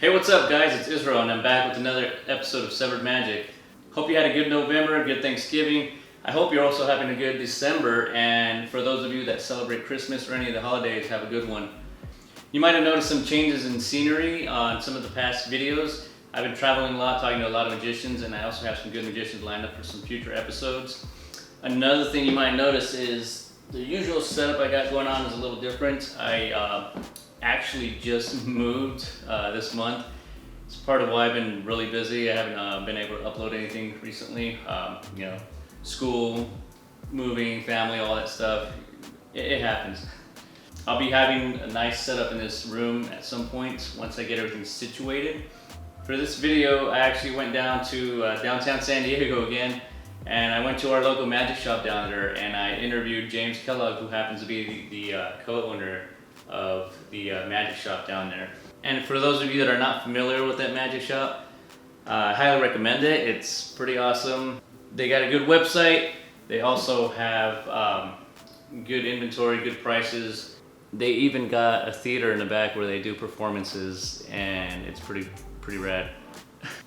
Hey, what's up guys? It's Israel and I'm back with another episode of Severed Magic. Hope you had a good November, good Thanksgiving. I hope you're also having a good December, and for those of you that celebrate Christmas or any of the holidays, have a good one. You might have noticed some changes in scenery on some of the past videos. I've been traveling a lot, talking to a lot of magicians, and I also have some good magicians lined up for some future episodes. Another thing you might notice is the usual setup I got going on is a little different. I actually just moved this month. It's part of why I've been really busy. I haven't been able to upload anything recently. School, moving, family, all that stuff. It happens. I'll be having a nice setup in this room at some point once I get everything situated. For this video, I actually went down to downtown San Diego again, and I went to our local magic shop down there, and I interviewed James Kellogg, who happens to be the co-owner of the magic shop down there. And for those of you that are not familiar with that magic shop, I highly recommend it. It's pretty awesome. They got a good website. They also have good inventory, good prices. They even got a theater in the back where they do performances, and it's pretty rad.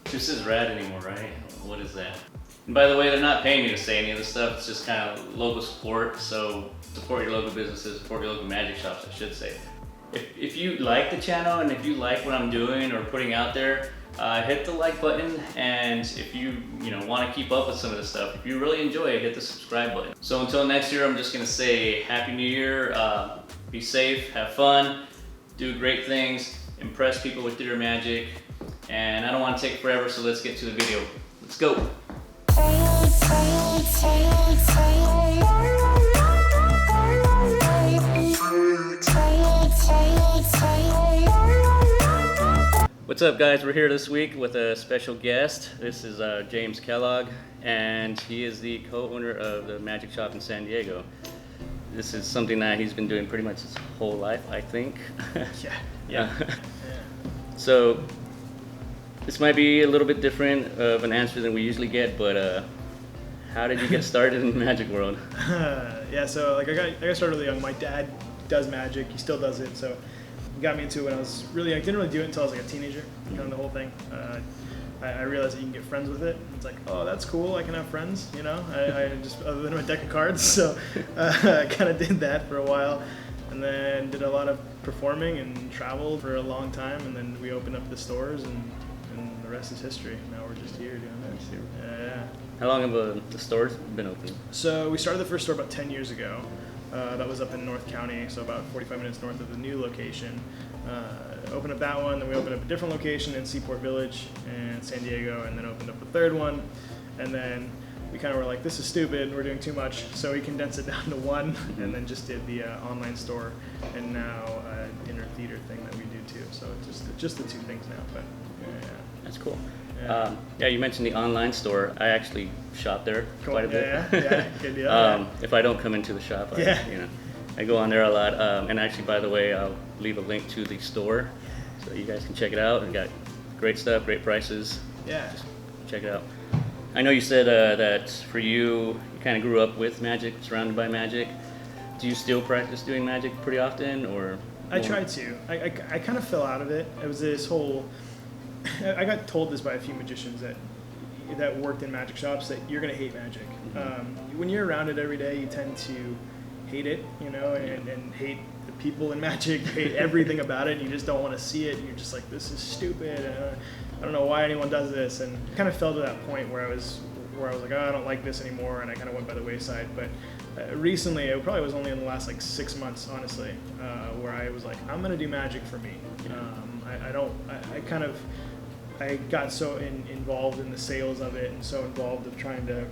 This is rad anymore, right? What is that? And by the way, they're not paying me to say any of this stuff. It's just kind of local support. So support your local businesses, support your local magic shops, I should say. If you like the channel and if you like what I'm doing or putting out there, hit the like button. And if you want to keep up with some of this stuff, if you really enjoy it, hit the subscribe button. So until next year, I'm just gonna say Happy New Year. Be safe, have fun, do great things, impress people with your magic. And I don't want to take forever, so let's get to the video. Let's go. What's up guys, we're here this week with a special guest. This is James Kellogg, and he is the co-owner of the magic shop in San Diego. This is something that he's been doing pretty much his whole life, I think. Yeah. So this might be a little bit different of an answer than we usually get, but how did you get started in the magic world? So like I got started really young. My dad does magic, he still does it, so he got me into it when I was really young. I didn't really do it until I was like a teenager, kind of the whole thing. I realized that you can get friends with it. It's like, oh, that's cool, I can have friends, I just, other than a deck of cards, so I kind of did that for a while, and then did a lot of performing and traveled for a long time, and then we opened up the stores, and the rest is history. Now we're just here doing this. Yeah. How long have the stores been open? So we started the first store about 10 years ago. That was up in North County, so about 45 minutes north of the new location. Opened up that one, then we opened up a different location in Seaport Village and San Diego, and then opened up the third one. And then we kind of were like, this is stupid, we're doing too much, so we condensed it down to one, and then just did the online store, and now inner theater thing that we do too. So it's just the two things now, but yeah. That's cool. Yeah, you mentioned the online store. I actually shop there quite a bit. Yeah, good deal. If I don't come into the shop, I go on there a lot. And actually, by the way, I'll leave a link to the store so you guys can check it out. We got great stuff, great prices. Yeah. Just check it out. I know you said that for you kind of grew up with magic, surrounded by magic. Do you still practice doing magic pretty often, or? I try to. I kind of fell out of it. It was this whole. I got told this by a few magicians that worked in magic shops that you're gonna hate magic. When you're around it every day, you tend to hate it, and hate the people in magic, hate everything about it, and you just don't want to see it. And you're just like, this is stupid. I don't know why anyone does this, and kind of fell to that point where I was like, oh, I don't like this anymore, and I kind of went by the wayside. But recently, it probably was only in the last like 6 months, honestly, where I was like, I'm gonna do magic for me. I got so involved in the sales of it, and so involved in trying to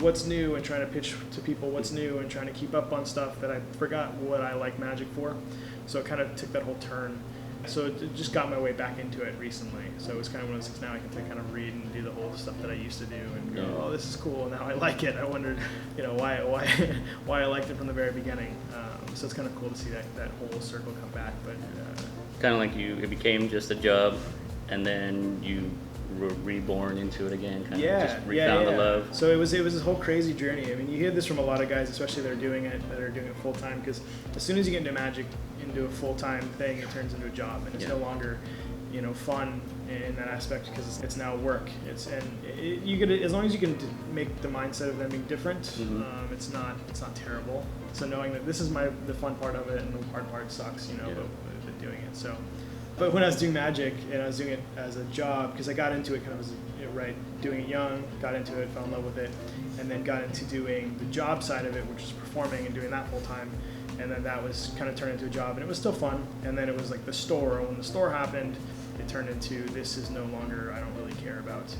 what's new and trying to pitch to people what's new and trying to keep up on stuff that I forgot what I like magic for. So it kind of took that whole turn. So it just got my way back into it recently. So it was kind of one of those things now I can kind of read and do the whole stuff that I used to do and go, oh, this is cool. And now I like it. I wondered, why I liked it from the very beginning. So it's kind of cool to see that whole circle come back. But kind of like it became just a job, and then you were reborn into it again, kind of just refound the love. So it was this whole crazy journey. I mean, you hear this from a lot of guys, especially that are doing it full time, because as soon as you get into magic, into a full time thing, it turns into a job, and it's no longer fun in that aspect because it's now work. You could, as long as you can make the mindset of them being different, it's not terrible. So knowing that this is the fun part of it and the hard part sucks, but doing it. So, but when I was doing magic and I was doing it as a job, because I got into it kind of as doing it young, got into it, fell in love with it, and then got into doing the job side of it, which is performing and doing that full time. And then that was kind of turned into a job, and it was still fun. And then it was like the store. When the store happened, it turned into this is no longer. I don't really care about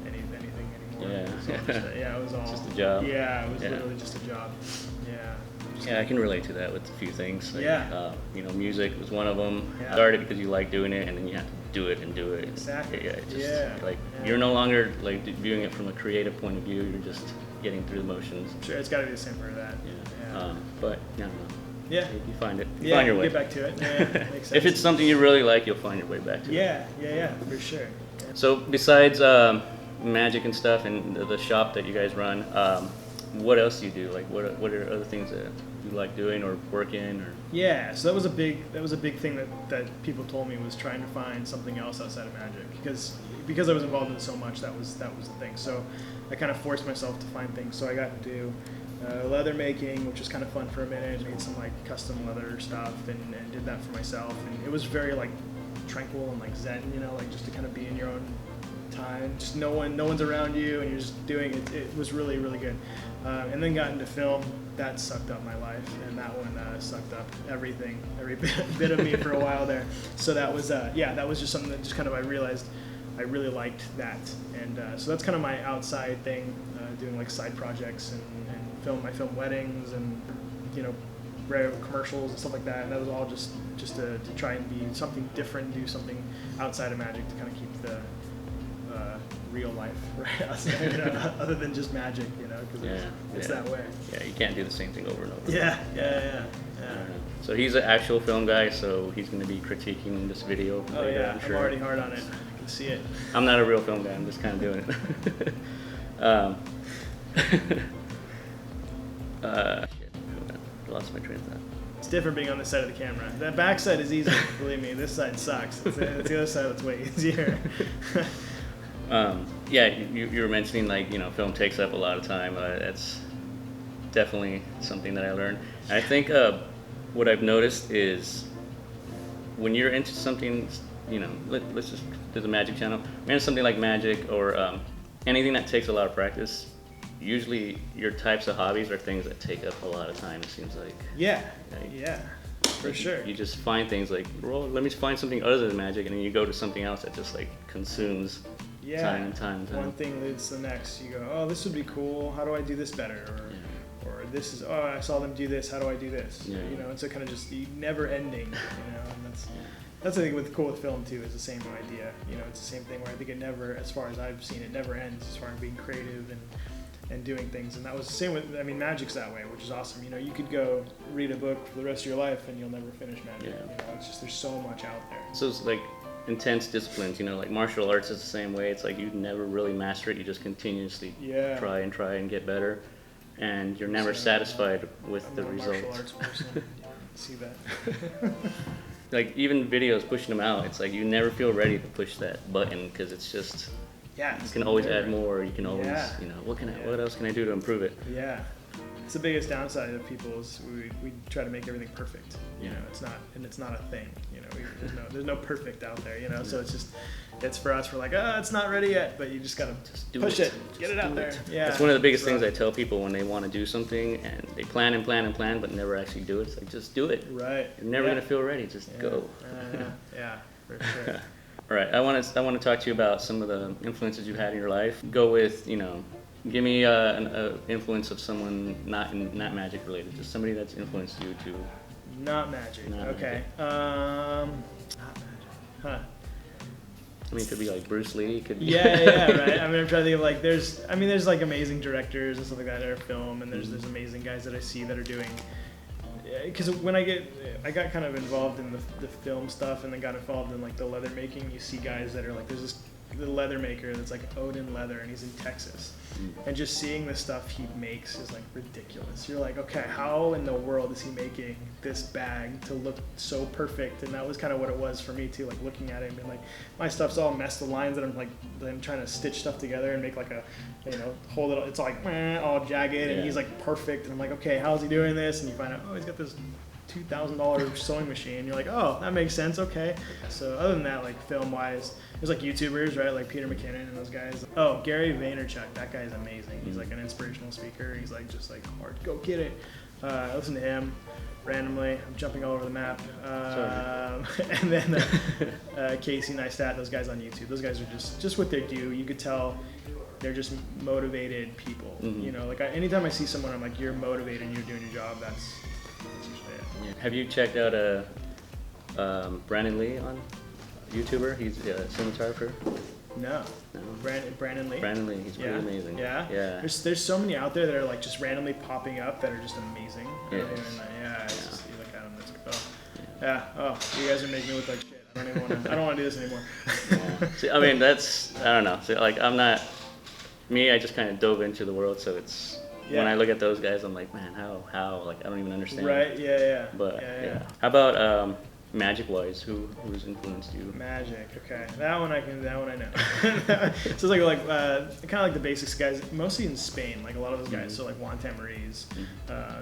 anything anymore. Yeah. So it was all just a job. Yeah, it was literally just a job. Yeah. Yeah, I can relate to that with a few things. Like, music was one of them. Yeah. Started because you like doing it, and then you have to do it and do it. Exactly. You're no longer like viewing it from a creative point of view. You're just getting through the motions. Sure, it's got to be the same for that. Yeah. But no. Yeah. You find it. You Yeah, find your way. get back to it. Yeah, makes sense. If it's something you really like, you'll find your way back to it. Yeah, for sure. Yeah. So besides magic and stuff and the shop that you guys run, what else do you do? Like, what are other things that you like doing or work in? Or Yeah, so that was a big thing that people told me, was trying to find something else outside of magic, because I was involved in it so much. That was the thing. So I kind of forced myself to find things. So I got to do leather making, which was kind of fun for a minute. Made some like custom leather stuff and did that for myself. And it was very like tranquil and like zen, like just to kind of be in your own time. Just no one's around you, and you're just doing it. It was really, really good. And then got into film. That sucked up my life, and that one sucked up every bit of me for a while there. So that was that was just something that just kind of I realized I really liked that, and so that's kind of my outside thing, doing like side projects and film weddings and rare commercials and stuff like that. And that was all just to try and be something different, do something outside of magic to kind of keep the real life right other than just magic, because it's that way. Yeah, you can't do the same thing over and over. Yeah. So he's an actual film guy, so he's going to be critiquing this video later, I'm sure. I'm already hard on it. I can see it. I'm not a real film guy. I'm just kind of doing it. Lost my train of thought. It's different being on this side of the camera. That back side is easy, believe me. This side sucks. It's the other side that's way easier. You were mentioning film takes up a lot of time. That's definitely something that I learned. And I think what I've noticed is when you're into something, let's just do the magic channel. When you're into something like magic or anything that takes a lot of practice, usually your types of hobbies are things that take up a lot of time, it seems like. Yeah, for sure. You just find things like, well, let me find something other than magic, and then you go to something else that just like consumes time and time. One thing leads to the next. You go, oh, this would be cool. How do I do this better? Or this is, oh, I saw them do this. How do I do this? And so kind of just never ending. And that's I think what's cool with film too, is the same idea. It's the same thing where I think it never, as far as I've seen, it never ends as far as being creative and doing things. And that was the same with, magic's that way, which is awesome. You could go read a book for the rest of your life and you'll never finish magic. It's just, there's so much out there. So it's like intense disciplines, like martial arts is the same way. It's like you never really master it. You just continuously try and get better. And you're never satisfied with the result. Martial arts person. See that. Like even videos, pushing them out, it's like you never feel ready to push that button because it's just, you can always add more. You can always, what else can I do to improve it? Yeah. It's the biggest downside of people is we try to make everything perfect. It's not a thing. There's no perfect out there. So it's for us. We're like, it's not ready yet, but you just gotta push it, get it out there. Yeah. That's one of the biggest things I tell people when they want to do something and they plan and plan and plan, but never actually do it. It's like, just do it. Right. You're never gonna feel ready. Just go. For sure. All right. I want to talk to you about some of the influences you've had in your life. Go with give me an influence of someone not magic related, just somebody that's influenced you to. Not magic. Okay. Magic. Not magic. Huh. I mean, it could be like Bruce Lee. It could be Right. I'm trying to think of like there's like amazing directors and stuff like that in our film, and there's amazing guys that I see that are doing. Because when I got kind of involved in the film stuff, and then got involved in like the leather making. You see guys that are like, there's this the leather maker that's like Odin Leather, and he's in Texas. And just seeing the stuff he makes is like ridiculous. You're like, okay, how in the world is he making this bag to look so perfect? And that was kind of what it was for me too, like looking at it and being like, my stuff's all messed, the lines that I'm trying to stitch stuff together and make like a, hold it, it's like all jagged, and he's like perfect, and I'm like, okay, how's he doing this? And you find out, oh, he's got this $2,000 sewing machine. You're like, oh, that makes sense, okay. So other than that, like film wise, there's like YouTubers, right, like Peter McKinnon and those guys. Oh, Gary Vaynerchuk, that guy's amazing. He's like an inspirational speaker. He's like just like hard, go get it. I listen to him randomly. I'm jumping all over the map. And then Casey Neistat, those guys on YouTube. Those guys are just what they do. You could tell they're just motivated people. Like anytime I see someone, I'm like, you're motivated and you're doing your job. That's usually it. Have you checked out Brandon Lee on YouTuber? He's a cinematographer. No. Brandon Lee? Brandon Lee, he's pretty amazing. Yeah? Yeah. There's so many out there that are like just randomly popping up that are just amazing. Yeah. It's just, you look at them, it's like, oh. Yeah, oh, you guys are making me look like shit. I don't want to do this anymore. See, I mean, I don't know. See, like, I just kind of dove into the world, so it's, when I look at those guys, I'm like, man, how, like, I don't even understand. Right, yeah. But, yeah. How about, magic-wise, who's influenced you? Magic, okay. That one I know. So it's like kind of like the basics guys, mostly in Spain, like a lot of those guys. So like Juan Tamariz,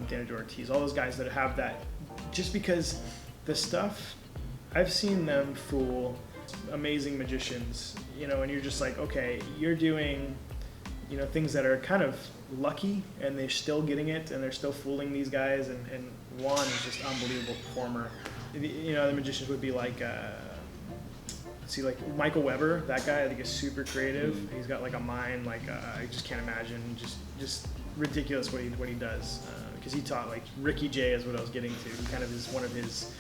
Daniel Ortiz, all those guys that have that, just because the stuff, I've seen them fool amazing magicians, and you're just like, okay, you're doing, things that are kind of lucky, and they're still getting it, and they're still fooling these guys, and Juan is just unbelievable performer. The magicians would be like, like Michael Weber, that guy, I think is super creative. He's got like a mind, like I just can't imagine, just ridiculous what he does. Because he taught, like Ricky Jay is what I was getting to. He kind of is one of his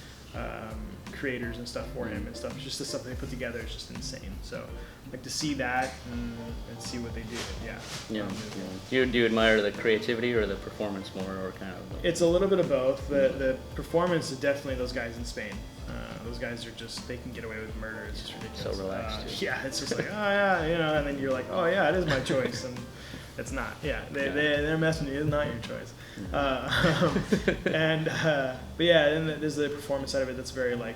creators and stuff for him and stuff. Just the stuff they put together is just insane. So like to see that and see what they do, Do you admire the creativity or the performance more, or kind of? It's a little bit of both. The performance is definitely those guys in Spain. Those guys are just, they can get away with murder. It's just ridiculous. So relaxed. It's just like, oh yeah, and then you're like, oh yeah, it is my choice, and it's not. They're messing with you. It's not your choice. But then there's the performance side of it that's very like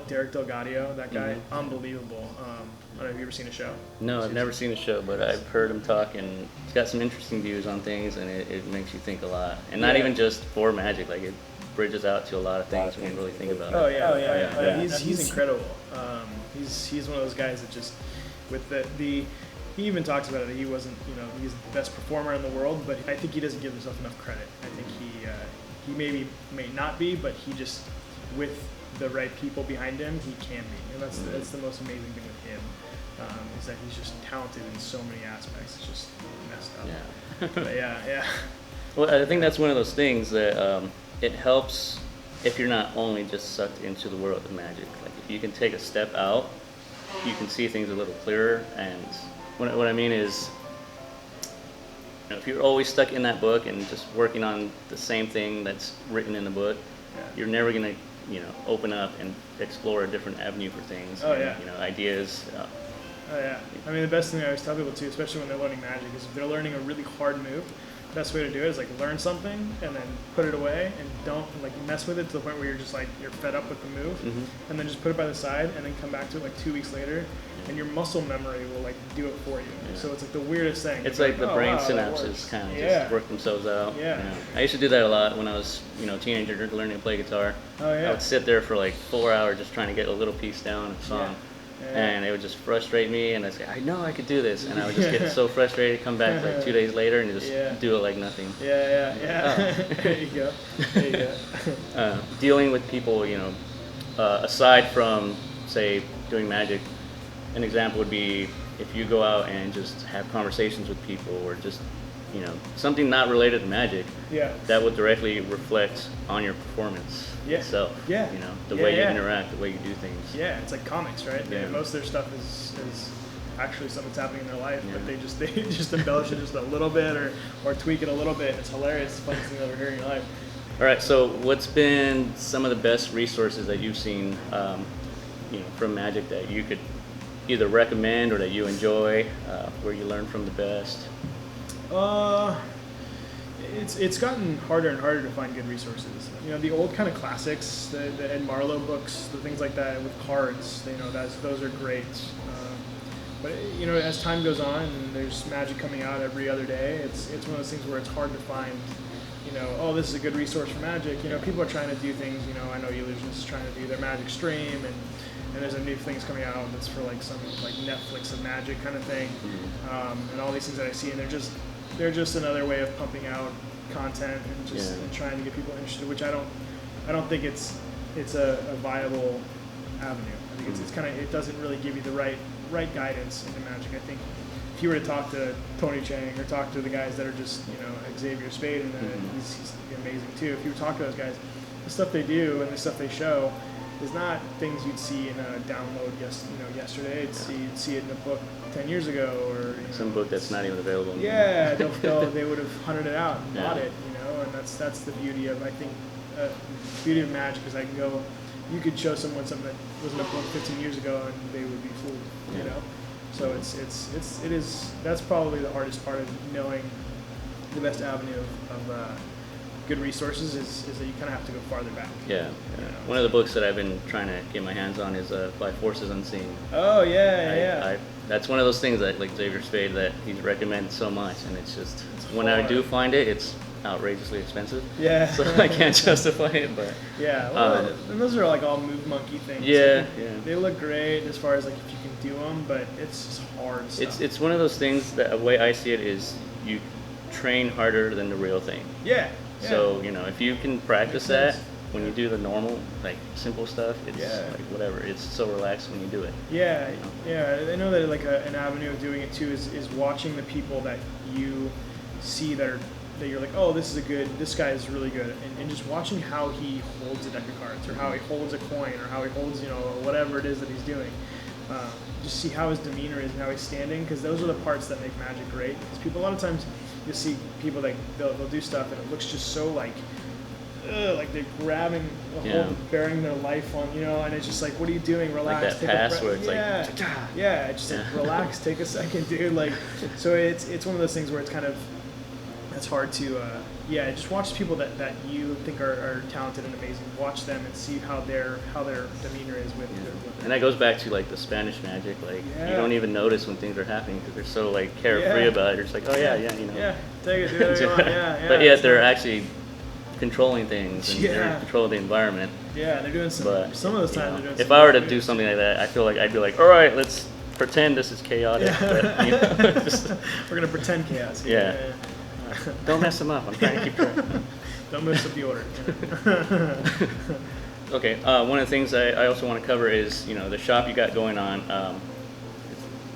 Derek Delgadio, that guy, unbelievable. I don't know, have you ever seen a show? No, I've never seen a show, but I've heard him talk, and he's got some interesting views on things, and it makes you think a lot. And not even just for magic, like it bridges out to a lot of things when you really think about it. He's incredible. He's one of those guys that just, with he even talks about it, that he wasn't, he's the best performer in the world, but I think he doesn't give himself enough credit. I think he may not be, but he just, with the right people behind him, he can be. And that's the most amazing thing with him, is that he's just talented in so many aspects. It's just messed up. But Well, I think that's one of those things that it helps if you're not only just sucked into the world of magic. Like if you can take a step out, you can see things a little clearer. And what I mean is, if you're always stuck in that book and just working on the same thing that's written in the book, you're never gonna, open up and explore a different avenue for things. Ideas. I mean, the best thing I always tell people too, especially when they're learning magic, is if they're learning a really hard move, the best way to do it is like learn something and then put it away, and don't like mess with it to the point where you're just like, you're fed up with the move, and then just put it by the side and then come back to it like 2 weeks later, and your muscle memory will like do it for you. So it's like the weirdest thing. It's like the brain synapses kind of just work themselves out. I used to do that a lot when I was a teenager learning to play guitar. I would sit there for like 4 hours just trying to get a little piece down, a song. And it would just frustrate me, and I'd say, I know I could do this, and I would just get so frustrated, come back like 2 days later and just do it like nothing. There you go. Dealing with people, aside from, say, doing magic, an example would be if you go out and just have conversations with people, or just, something not related to magic, that would directly reflect on your performance itself. The way you interact, the way you do things. It's like comics, right? Most of their stuff is actually something that's happening in their life, but they just embellish it just a little bit, or tweak it a little bit. It's hilarious. It's the funniest thing you'll ever hear in your life. All right, so what's been some of the best resources that you've seen, from magic that you could, either recommend or that you enjoy, where you learn from the best? It's gotten harder and harder to find good resources. You know, the old kind of classics, the Ed Marlowe books, the things like that with cards. You know, those are great. But you know, as time goes on and there's Magic coming out every other day, it's one of those things where it's hard to find. You know, oh, this is a good resource for Magic. You know, people are trying to do things. You know, I know Illusionist is trying to do their Magic stream, and there's a new things coming out that's for like some like Netflix of Magic kind of thing, and all these things that I see, and they're just another way of pumping out content and just and trying to get people interested, which I don't think it's a viable avenue. I think it's kind of, it doesn't really give you the right guidance into Magic. I think if you were to talk to Tony Chang or talk to the guys that are just, you know, Xavier Spade, and he's amazing too. If you talk to those guys, the stuff they do and the stuff they show is not things you'd see in a download yesterday. You'd see it in a book 10 years ago, or some book that's not even available anymore. Yeah, they would have hunted it out and bought it, you know, and that's the beauty of, I think, beauty of Magic is you could show someone something that was in a book 15 years ago and they would be fooled, you know. So that's probably the hardest part of knowing the best avenue of good resources is that you kind of have to go farther back. Yeah. You know? One of the books that I've been trying to get my hands on is by Forces Unseen. Oh yeah. That's one of those things that, like Xavier Spade, that he's recommended so much, and it's when I do find it, it's outrageously expensive. Yeah. So I can't justify it, but yeah. Well, and those are like all Move Monkey things. Yeah, They look great as far as like if you can do them, but it's just hard stuff. It's one of those things that, the way I see it, is you train harder than the real thing. Yeah. So, you know, if you can practice that when you do the normal, like, simple stuff, it's like whatever. It's so relaxed when you do it. Yeah, you know? Yeah. I know that like an avenue of doing it too is watching the people that you see that you're like, oh, this guy is really good, and just watching how he holds a deck of cards, or how he holds a coin, or how he holds, you know, whatever it is that he's doing. Just see how his demeanor is and how he's standing, because those are the parts that make Magic great. Because people, a lot of times, you'll see people that they'll do stuff and it looks just so like they're grabbing a hold and bearing their life on, you know, and it's just like, what are you doing? Relax. Like that pass where it's just like relax, take a second, dude. Like, so it's one of those things where it's kind of, it's hard to just watch people that you think are talented and amazing. Watch them and see how their demeanor is with it. And that goes back to like the Spanish Magic. Like you don't even notice when things are happening because they're so like carefree about it. You're just like, oh yeah, you know. Yeah, take it, do whatever you want. Yeah. But yet they're actually controlling things and they're controlling the environment. Yeah, they're doing some of those times. They're doing if I were to do something like that, I feel like I'd be like, all right, let's pretend this is chaotic. But, you know, we're gonna pretend chaos. Yeah. Don't mess them up. I'm trying to keep track. Don't mess up the order. Okay. One of the things I also want to cover is, you know, the shop you got going on.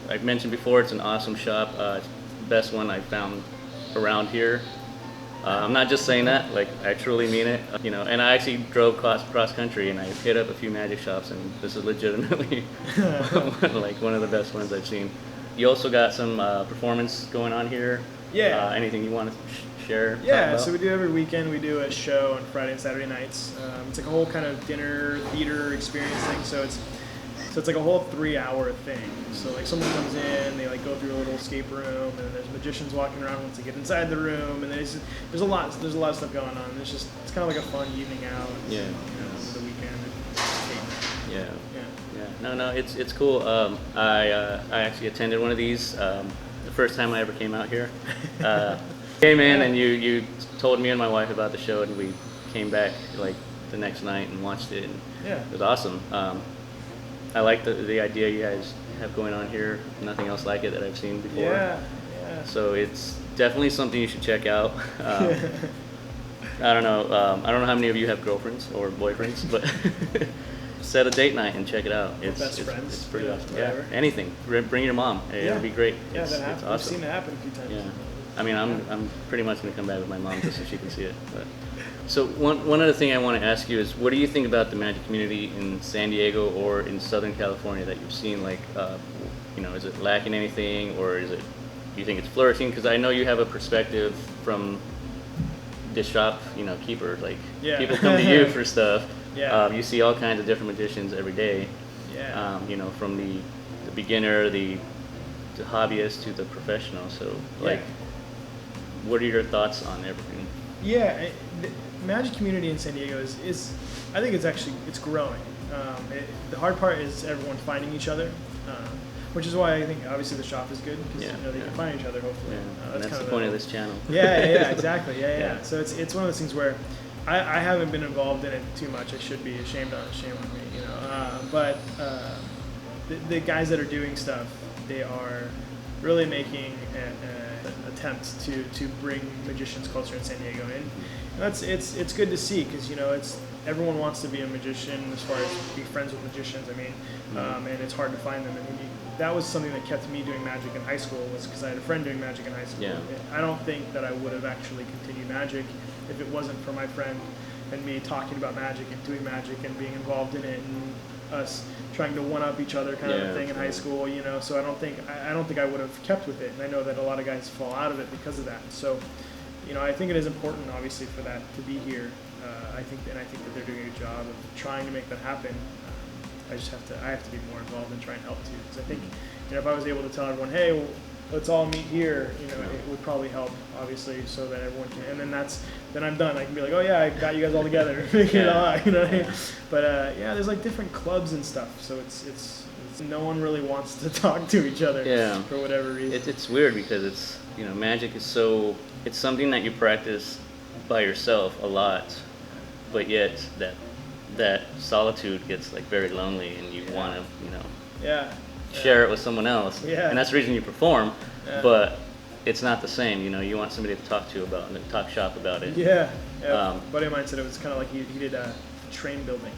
I've mentioned before, it's an awesome shop. It's the best one I've found around here. I'm not just saying that. Like, I truly mean it. You know, and I actually drove cross country and I hit up a few Magic shops, and this is legitimately like one of the best ones I've seen. You also got some performance going on here. Yeah. Anything you want to share? Yeah, so we do every weekend. We do a show on Friday and Saturday nights. It's like a whole kind of dinner, theater experience thing. So it's like a whole 3-hour thing. So like someone comes in, they like go through a little escape room, and then there's magicians walking around once they get inside the room, and then there's a lot of stuff going on. It's kind of like a fun evening out. Yeah. You know, the weekend. Yeah. No, it's cool. I actually attended one of these. The first time I ever came out here. Came in and you told me and my wife about the show, and we came back like the next night and watched it, and it was awesome. I like the idea you guys have going on here. Nothing else like it that I've seen before. Yeah. So it's definitely something you should check out. I don't know how many of you have girlfriends or boyfriends, but set a date night and check it out. Best friends. It's pretty awesome. Whatever. Yeah, anything. Bring your mom. It'll be great. Yeah, that happens. It's awesome. I've seen it happen a few times. Yeah. I mean, I'm pretty much going to come back with my mom just so she can see it. But. So one other thing I want to ask you is, what do you think about the Magic community in San Diego or in Southern California that you've seen? Like, you know, is it lacking anything, or do you think it's flourishing? Because I know you have a perspective from the shop, you know, keeper. Like, people come to you for stuff. You see all kinds of different magicians every day. You know, from the beginner, the hobbyist to the professional. So like, what are your thoughts on everything? Yeah, the Magic community in San Diego is I think it's growing. The hard part is everyone finding each other, which is why I think obviously the shop is good because they can find each other hopefully. And that's the point of this channel. Yeah, exactly. Yeah. So it's one of those things where I haven't been involved in it too much. I should be ashamed on me, you know. But the guys that are doing stuff, they are really making an attempt to bring magicians culture in San Diego in. It's good to see because you know everyone wants to be a magician as far as be friends with magicians. I mean, and it's hard to find them. And that was something that kept me doing magic in high school was because I had a friend doing magic in high school. Yeah. I don't think that I would have actually continued magic if it wasn't for my friend and me talking about magic and doing magic and being involved in it and us trying to one-up each other kind of thing in high school, you know. So I don't think I would have kept with it, and I know that a lot of guys fall out of it because of that. So, you know, I think it is important, obviously, for that to be here. I think that they're doing a good job of trying to make that happen. I have to be more involved and try and help too, because I think, you know, if I was able to tell everyone, hey, well, let's all meet here, you know, it would probably help, obviously, so that everyone can, and then I'm done. I can be like, oh yeah, I got you guys all together, figure it out, you know what I mean? But there's like different clubs and stuff, so it's no one really wants to talk to each other for whatever reason. It's weird because it's, you know, magic is it's something that you practice by yourself a lot, but yet that solitude gets like very lonely, and you want to, you know, share it with someone else, and that's the reason you perform. But it's not the same, you know. You want somebody to talk to about and talk shop about it. A buddy of mine said it was kind of like he did train building.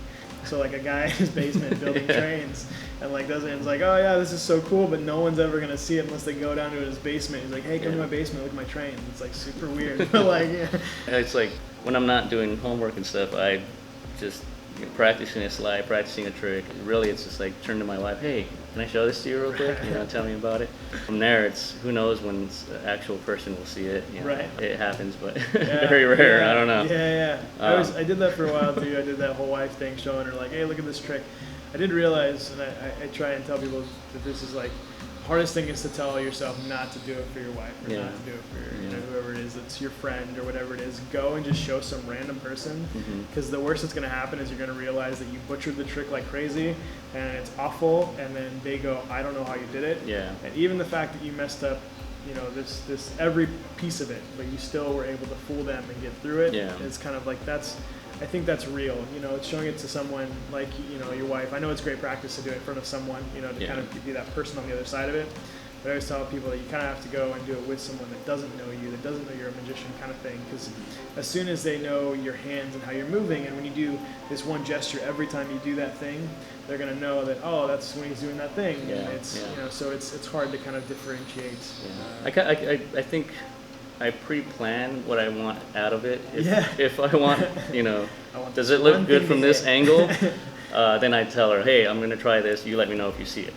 So like a guy in his basement building trains, and like does it, and it's like, oh yeah, this is so cool, but no one's ever gonna see it unless they go down to his basement. He's like, hey, come to my basement, look at my trains. It's like super weird, but like it's like when I'm not doing homework and stuff, I just practicing a slide, practicing a trick. Really, it's just like turn to my wife, hey, can I show this to you real quick? You know, tell me about it. From there, it's who knows when the actual person will see it. You know, it happens, but very rare. I don't know. I did that for a while too. I did that whole wife thing, showing her like, hey, look at this trick. I did realize, and I try and tell people that this is like, hardest thing is to tell yourself not to do it for your wife or not to do it for you know, whoever it is that's your friend or whatever it is. Go and just show some random person, because the worst that's going to happen is you're going to realize that you butchered the trick like crazy and it's awful, and then they go, I don't know how you did it. And even the fact that you messed up, you know, this every piece of it, but you still were able to fool them and get through it. It's kind of like I think that's real. You know, it's showing it to someone like, you know, your wife. I know it's great practice to do it in front of someone, you know, to kind of be that person on the other side of it. But I always tell people that you kind of have to go and do it with someone that doesn't know you, that doesn't know you're a magician kind of thing. Because as soon as they know your hands and how you're moving, and when you do this one gesture every time you do that thing, they're going to know that, oh, that's when he's doing that thing. And it's, you know, so it's hard to kind of differentiate. I think I pre-plan what I want out of it. If I want, you know, does it look good from this angle? Then I tell her, hey, I'm going to try this. You let me know if you see it.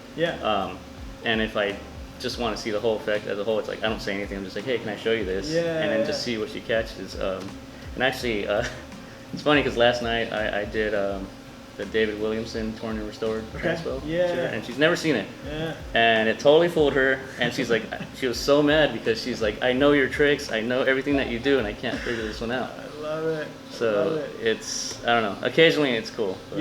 And if I just want to see the whole effect as a whole, it's like I don't say anything. I'm just like, hey, can I show you this? And then just see what she catches. And actually, it's funny because last night I did the David Williamson Torn and Restored Expo. And she's never seen it. And it totally fooled her. And she's like, she was so mad because she's like, I know your tricks, I know everything that you do, and I can't figure this one out. I love it. So it's, I don't know. Occasionally it's cool. But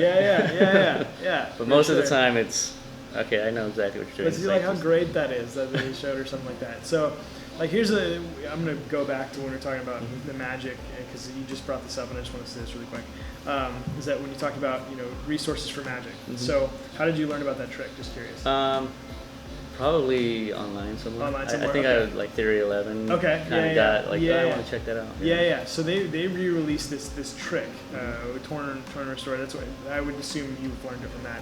but most of the time it's, okay, I know exactly what you're doing. But see, like how great that is that they showed her something like that. So, like I'm gonna go back to when we were talking about the magic, because you just brought this up, and I just want to say this really quick. Is that when you talk about, you know, resources for magic? So, how did you learn about that trick? Just curious. Probably online somewhere. Online somewhere. I think I was like Theory 11. Got like, I want to check that out. So they re-released this trick, Torn and Restore. That's what I would assume you've learned it from that.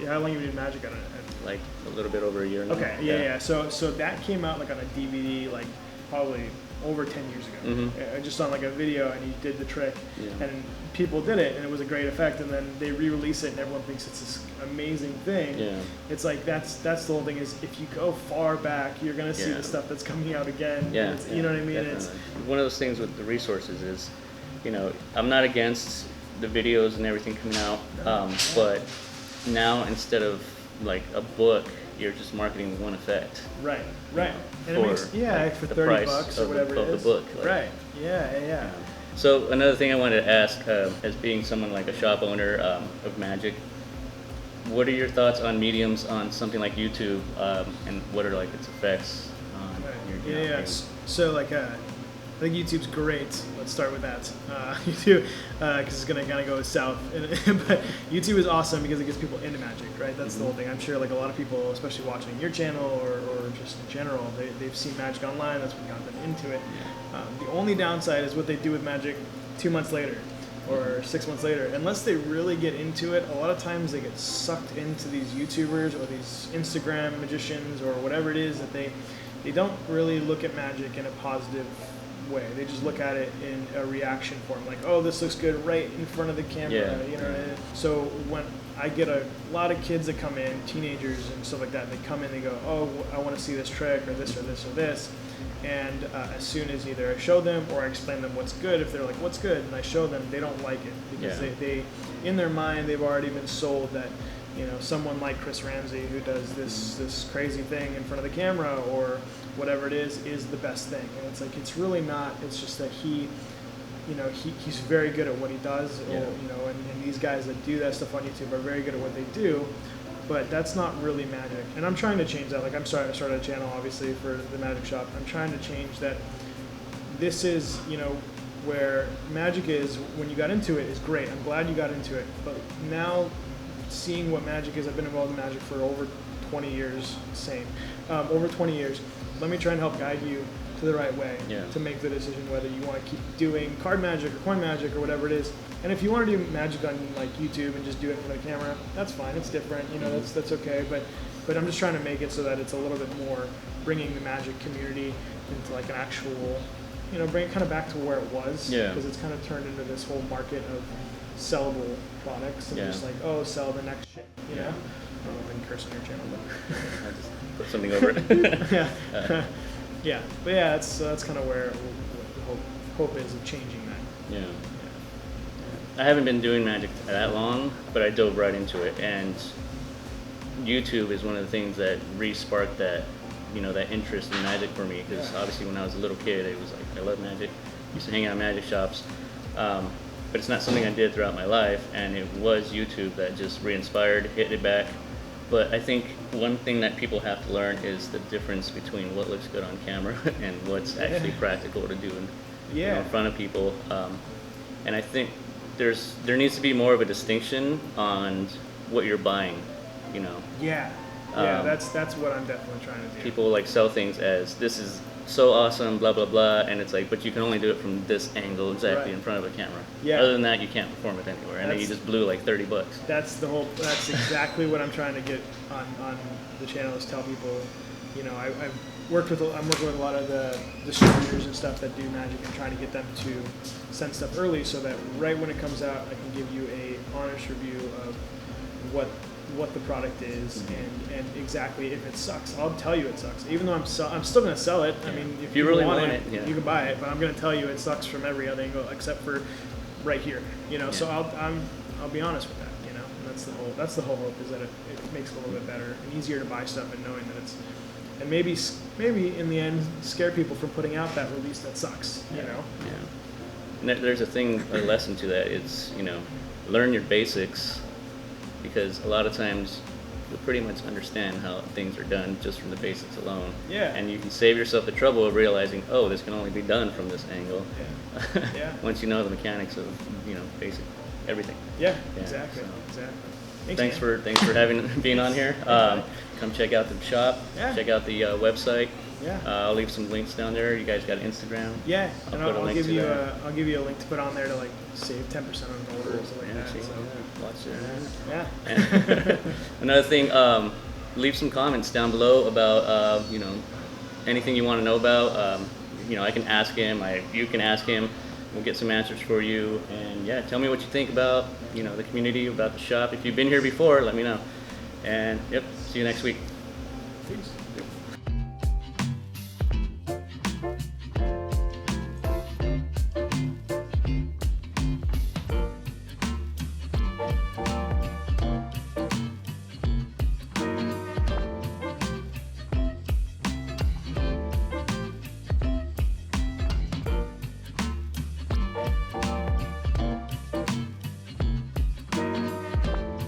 How long have you been magic on it? Like a little bit over a year now. Okay. So that came out like on a DVD, like probably over 10 years ago. Just on like a video, and he did the trick, and people did it, and it was a great effect. And then they re-release it, and everyone thinks it's this amazing thing. It's like that's the whole thing, is if you go far back, you're gonna see the stuff that's coming out again. You know what I mean? Definitely. It's one of those things with the resources is, you know, I'm not against the videos and everything coming out, but now instead of like a book, you're just marketing one effect. Right. And For, it makes, like, for the $30 price or of whatever it the is. book. Like, Right. Yeah. So another thing I wanted to ask, as being someone like a shop owner of magic, what are your thoughts on mediums on something like YouTube, and what are like its effects on your Yeah. So like, I think YouTube's great. Let's start with that. YouTube, because it's gonna kind of go south. But YouTube is awesome because it gets people into magic, right? That's the whole thing. I'm sure like a lot of people, especially watching your channel or just in general, they've seen magic online. That's what got them into it. The only downside is what they do with magic 2 months later or 6 months later. Unless they really get into it, a lot of times they get sucked into these YouTubers or these Instagram magicians or whatever it is that they don't really look at magic in a positive way. They just look at it in a reaction form, like, oh, this looks good right in front of the camera. You know. So when I get a lot of kids that come in, teenagers and stuff like that, and they come in, they go, oh, I want to see this trick or this or this or this. And as soon as either I show them or I explain them what's good, if they're like, what's good, and I show them, they don't like it because they in their mind, they've already been sold that, you know, someone like Chris Ramsey who does this crazy thing in front of the camera or whatever it is the best thing. And it's like, it's really not. It's just that he's very good at what he does. Yeah. You know, and these guys that do that stuff on YouTube are very good at what they do. But that's not really magic. And I'm trying to change that. Like, I started a channel, obviously, for the magic shop. I'm trying to change that. This is, you know, where magic is, when you got into it, is great. I'm glad you got into it. But now, seeing what magic is, I've been involved in magic for over 20 years, over 20 years. Let me try and help guide you to the right way to make the decision whether you want to keep doing card magic or coin magic or whatever it is. And if you want to do magic on like YouTube and just do it in front of the camera, that's fine. It's different, you know. That's okay. But I'm just trying to make it so that it's a little bit more bringing the magic community into like an actual, you know, bring it kind of back to where it was. Because it's kind of turned into this whole market of sellable products and just like, oh, sell the next shit, you know. I don't know if I can curse on your channel, but I just put something over it. But that's kind of where the hope is of changing that. I haven't been doing magic that long, but I dove right into it, and YouTube is one of the things that re-sparked that, you know, that interest in magic for me. Because obviously, when I was a little kid, it was like, I love magic. Used to hang out in magic shops, but it's not something I did throughout my life. And it was YouTube that just re-inspired, hit it back. But I think one thing that people have to learn is the difference between what looks good on camera and what's actually practical to do in front of people. And I think there needs to be more of a distinction on what you're buying, you know. That's what I'm definitely trying to do. People like sell things as, this is so awesome, blah blah blah, and it's like, but you can only do it from this angle exactly in front of a camera. Other than that, you can't perform it anywhere, and then you just blew like $30. That's exactly what I'm trying to get on the channel, is tell people, you know, I'm working with a lot of the distributors and stuff that do magic and trying to get them to send stuff early so that right when it comes out, I can give you a honest review of what the product is and exactly if it sucks. I'll tell you it sucks, even though I'm still going to sell it. I mean, if you really want it, you can buy it, but I'm going to tell you it sucks from every other angle except for right here, you know. So I'll be honest with that, you know. And that's the whole hope, is that it makes it a little bit better and easier to buy stuff, and knowing that it's, and maybe in the end scare people from putting out that release that sucks, you know. And there's a lesson to that. It's, you know, learn your basics, because a lot of times you'll pretty much understand how things are done just from the basics alone. And you can save yourself the trouble of realizing, oh, this can only be done from this angle. Once you know the mechanics of, you know, basic everything. Exactly. Thanks for being on here. Come check out the shop. Check out the website. I'll leave some links down there. You guys got Instagram? I'll give you a link to put on there to like save 10% on an order or something like that. Watch it. Another thing, leave some comments down below about you know, anything you want to know about. You know, I can ask him. You can ask him. We'll get some answers for you. And tell me what you think about, you know, the community, about the shop. If you've been here before, let me know. And see you next week. Peace.